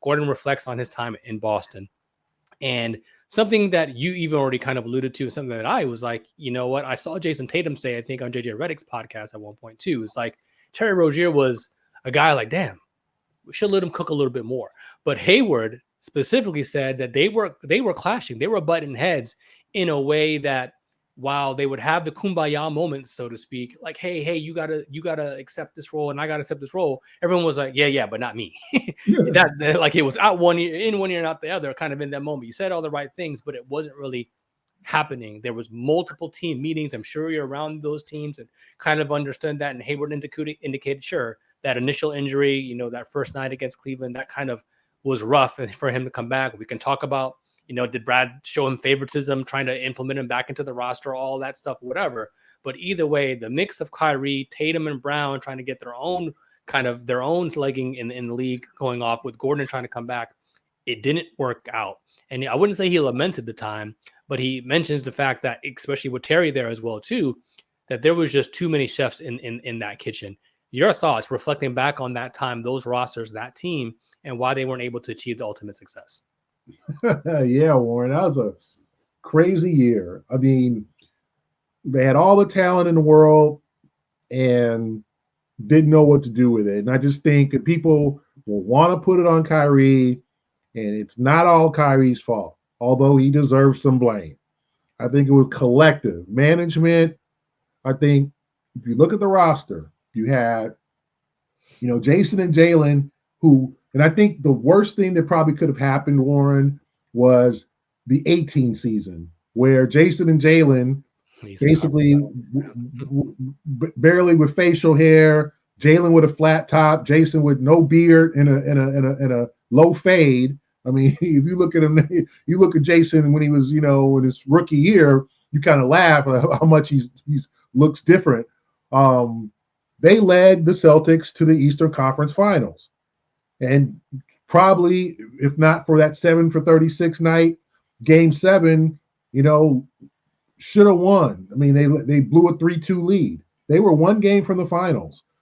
Gordon reflects on his time in Boston. And something that you even already kind of alluded to, something that I was like, you know what? I saw Jason Tatum say, I think on JJ Redick's podcast at one point too, it's like Terry Rozier was a guy like, damn, we should let him cook a little bit more. But Hayward specifically said that they were clashing, they were butting heads in a way that while they would have the kumbaya moments, so to speak, like, hey, you gotta accept this role and I gotta accept this role. Everyone was like, yeah, but not me. That like it was out one ear, in one ear, not the other, kind of in that moment. You said all the right things, but it wasn't really happening. There was multiple team meetings. I'm sure you're around those teams and kind of understood that. And Hayward indicated, sure, that initial injury, you know, that first night against Cleveland, that kind of was rough for him to come back. We can talk about, you know, did Brad show him favoritism, trying to implement him back into the roster, all that stuff, whatever. But either way, the mix of Kyrie, Tatum, and Brown trying to get their own legging in the league going off with Gordon trying to come back, it didn't work out. And I wouldn't say he lamented the time, but he mentions the fact that, especially with Terry there as well too, that there was just too many chefs in that kitchen. Your thoughts reflecting back on that time, those rosters, that team, and why they weren't able to achieve the ultimate success? Yeah, Warren, that was a crazy year. I mean, they had all the talent in the world and didn't know what to do with it. And I just think that people will want to put it on Kyrie, and it's not all Kyrie's fault, although he deserves some blame. I think it was collective management. I think if you look at the roster, you had, you know, Jason and Jalen, who, and I think the worst thing that probably could have happened, Warren, was the 18 season, where Jason and Jalen basically barely with facial hair, Jalen with a flat top, Jason with no beard and a low fade. I mean, if you look at him, you look at Jason when he was, you know, in his rookie year, you kind of laugh at how much he's looks different. They led the Celtics to the Eastern Conference Finals. And probably, if not for that 7 for 36 night, game 7, you know, should have won. I mean, they blew a 3-2 lead. They were one game from the finals.